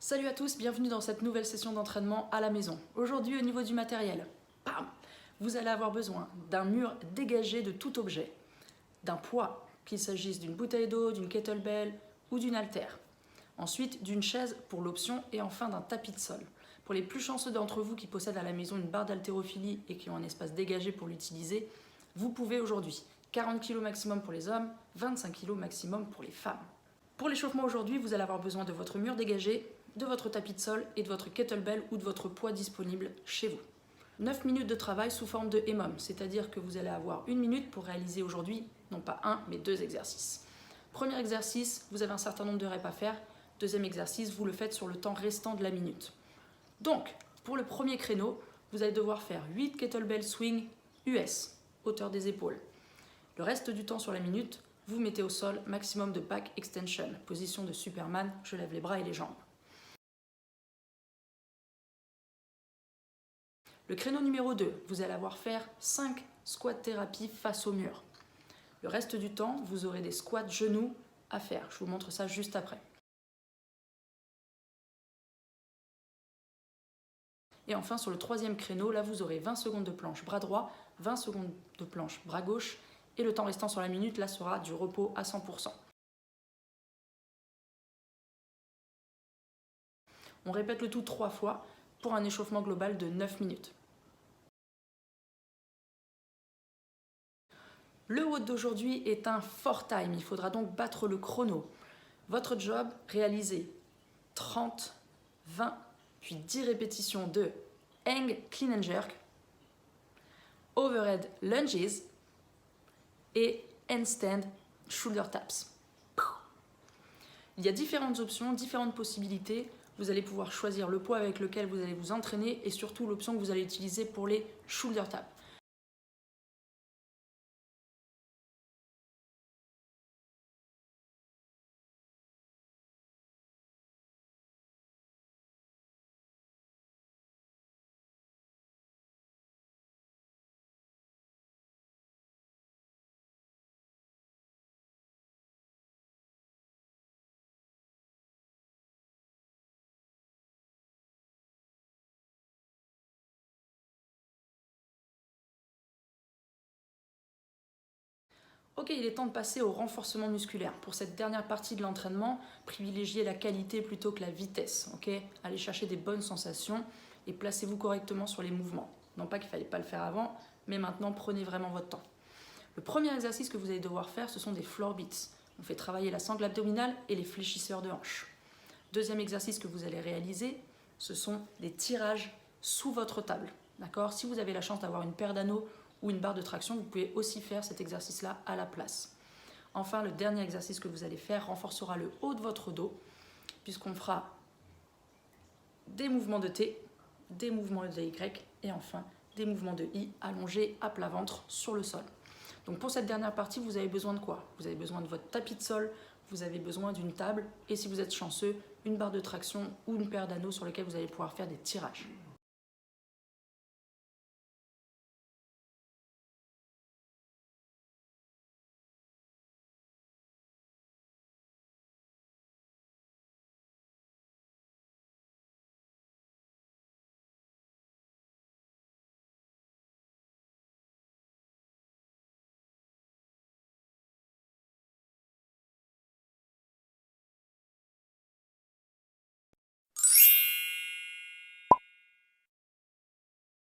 Salut à tous, bienvenue dans cette nouvelle session d'entraînement à la maison. Aujourd'hui au niveau du matériel, bam, vous allez avoir besoin d'un mur dégagé de tout objet, d'un poids, qu'il s'agisse d'une bouteille d'eau, d'une kettlebell ou d'une haltère. Ensuite d'une chaise pour l'option et enfin d'un tapis de sol. Pour les plus chanceux d'entre vous qui possèdent à la maison une barre d'haltérophilie et qui ont un espace dégagé pour l'utiliser, vous pouvez aujourd'hui 40 kg maximum pour les hommes, 25 kg maximum pour les femmes. Pour l'échauffement aujourd'hui, vous allez avoir besoin de votre mur dégagé, de votre tapis de sol et de votre kettlebell ou de votre poids disponible chez vous. 9 minutes de travail sous forme de EMOM, c'est-à-dire que vous allez avoir 1 minute pour réaliser aujourd'hui, non pas un, mais 2 exercices. Premier exercice, vous avez un certain nombre de reps à faire. Deuxième exercice, vous le faites sur le temps restant de la minute. Donc, pour le premier créneau, vous allez devoir faire 8 kettlebell swing US, hauteur des épaules. Le reste du temps sur la minute, vous mettez au sol maximum de back extension, position de Superman, je lève les bras et les jambes. Le créneau numéro 2, vous allez avoir faire 5 squats thérapie face au mur. Le reste du temps, vous aurez des squats genoux à faire. Je vous montre ça juste après. Et enfin, sur le troisième créneau, là, vous aurez 20 secondes de planche bras droit, 20 secondes de planche bras gauche, et le temps restant sur la minute, là, sera du repos à 100%. On répète le tout 3 fois pour un échauffement global de 9 minutes. Le WOD d'aujourd'hui est un fort time, il faudra donc battre le chrono. Votre job, réaliser 30, 20, puis 10 répétitions de hang clean and jerk, overhead lunges et handstand shoulder taps. Il y a différentes options, différentes possibilités. Vous allez pouvoir choisir le poids avec lequel vous allez vous entraîner et surtout l'option que vous allez utiliser pour les shoulder taps. Ok, il est temps de passer au renforcement musculaire. Pour cette dernière partie de l'entraînement, privilégiez la qualité plutôt que la vitesse. Okay, allez chercher des bonnes sensations et placez-vous correctement sur les mouvements. Non pas qu'il ne fallait pas le faire avant, mais maintenant prenez vraiment votre temps. Le premier exercice que vous allez devoir faire, ce sont des floor beats. On fait travailler la sangle abdominale et les fléchisseurs de hanches. Deuxième exercice que vous allez réaliser, ce sont des tirages sous votre table. D'accord ? Si vous avez la chance d'avoir une paire d'anneaux ou une barre de traction, vous pouvez aussi faire cet exercice-là à la place. Enfin, le dernier exercice que vous allez faire renforcera le haut de votre dos, puisqu'on fera des mouvements de T, des mouvements de Y et enfin des mouvements de I allongés à plat ventre sur le sol. Donc pour cette dernière partie, vous avez besoin de quoi ? Vous avez besoin de votre tapis de sol, vous avez besoin d'une table et si vous êtes chanceux, une barre de traction ou une paire d'anneaux sur lesquels vous allez pouvoir faire des tirages.